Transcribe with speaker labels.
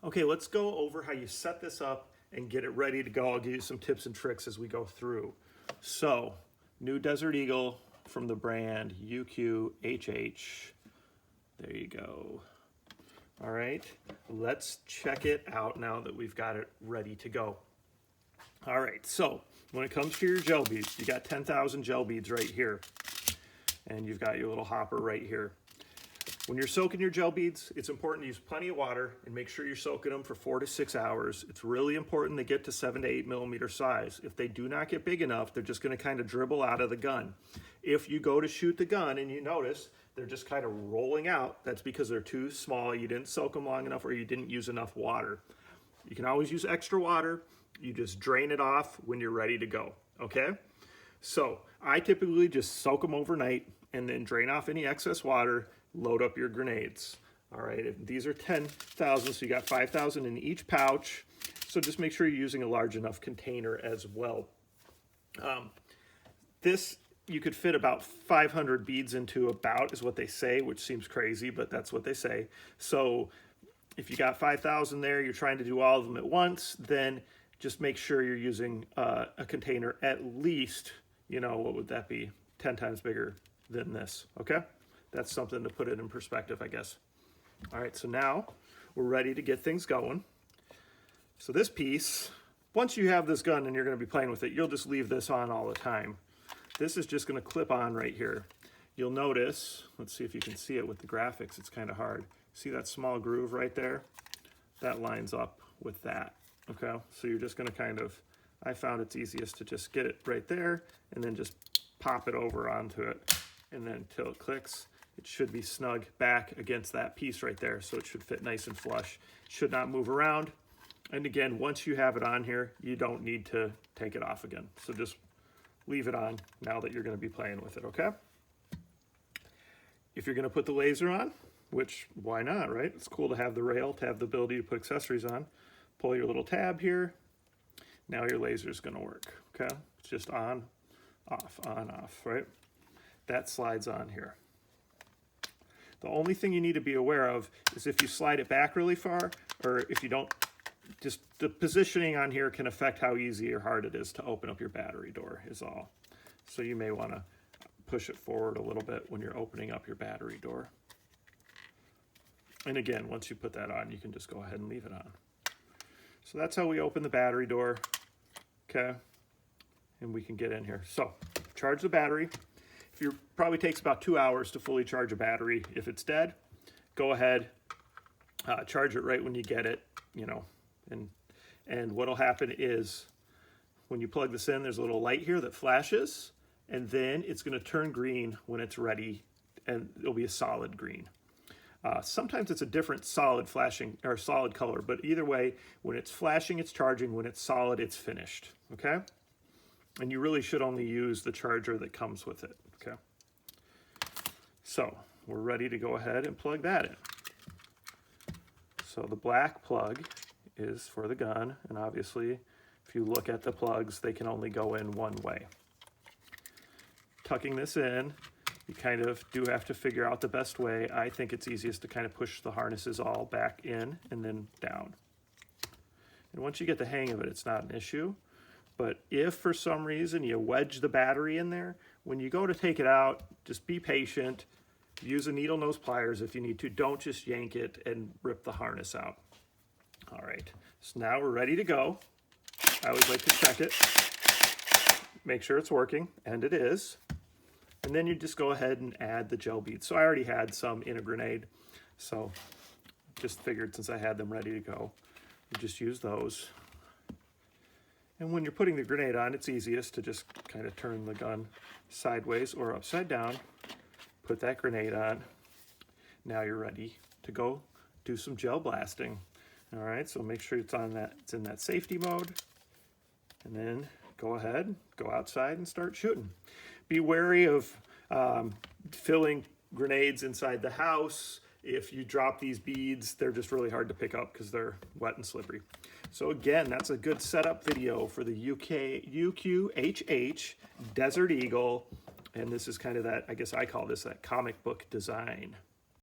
Speaker 1: Okay, let's go over how you set this up and get it ready to go. I'll give you some tips and tricks as we go through. So, new Desert Eagle from the brand UQHH. There you go. All right, let's check it out now that we've got it ready to go. All right, so when it comes to your gel beads, you got 10,000 gel beads right here. And you've got your little hopper right here. When you're soaking your gel beads, it's important to use plenty of water and make sure you're soaking them for 4 to 6 hours. It's really important they get to 7 to 8 millimeter size. If they do not get big enough, they're just gonna kind of dribble out of the gun. If you go to shoot the gun and you notice they're just kind of rolling out, that's because they're too small, you didn't soak them long enough, or you didn't use enough water. You can always use extra water. You just drain it off when you're ready to go, okay? So I typically just soak them overnight and then drain off any excess water, load up your grenades. All right, these are 10,000, so you got 5,000 in each pouch. So just make sure you're using a large enough container as well. This, you could fit about 500 beads into about, is what they say, which seems crazy, but that's what they say. So if you got 5,000 there, you're trying to do all of them at once, then just make sure you're using a container at least, you know, what would that be? 10 times bigger than this, okay? That's something to put it in perspective, I guess. All right, so now we're ready to get things going. So this piece, once you have this gun and you're gonna be playing with it, you'll just leave this on all the time. This is just gonna clip on right here. You'll notice, let's see if you can see it with the graphics, it's kind of hard. See that small groove right there? That lines up with that, okay? So you're just gonna kind of, I found it's easiest to just get it right there and then just pop it over onto it. And then until it clicks, it should be snug back against that piece right there. So it should fit nice and flush. Should not move around. And again, once you have it on here, you don't need to take it off again. So just leave it on now that you're gonna be playing with it, okay? If you're gonna put the laser on, which why not, right? It's cool to have the rail, to have the ability to put accessories on. Pull your little tab here. Now your laser is gonna work, okay? It's just on, off, right? That slides on here. The only thing you need to be aware of is if you slide it back really far, or if you don't, just the positioning on here can affect how easy or hard it is to open up your battery door is all. So you may want to push it forward a little bit when you're opening up your battery door. And again, once you put that on, you can just go ahead and leave it on. So that's how we open the battery door, okay? And we can get in here. So charge the battery. It probably takes about 2 hours to fully charge a battery. If it's dead, go ahead, charge it right when you get it, you know, and what'll happen is when you plug this in, there's a little light here that flashes, and then it's gonna turn green when it's ready, and it'll be a solid green. Sometimes it's a different solid flashing or solid color, but either way, when it's flashing, it's charging. When it's solid, it's finished, okay? And you really should only use the charger that comes with it, okay? So we're ready to go ahead and plug that in. So the black plug is for the gun, and obviously, if you look at the plugs, they can only go in one way. Tucking this in, you kind of do have to figure out the best way. I think it's easiest to kind of push the harnesses all back in and then down. And once you get the hang of it, it's not an issue. But if for some reason you wedge the battery in there, when you go to take it out, just be patient. Use a needle nose pliers if you need to. Don't just yank it and rip the harness out. All right, so now we're ready to go. I always like to check it, make sure it's working, and it is. And then you just go ahead and add the gel beads. So I already had some in a grenade, so just figured since I had them ready to go, you just use those. And when you're putting the grenade on, it's easiest to just kind of turn the gun sideways or upside down, put that grenade on. Now you're ready to go do some gel blasting. All right, so make sure it's in that safety mode, and then go ahead, go outside and start shooting. Be wary of filling grenades inside the house. If you drop these beads, they're just really hard to pick up because they're wet and slippery. So again, that's a good setup video for the UQHH Desert Eagle. And this is kind of that, I guess I call this that comic book design.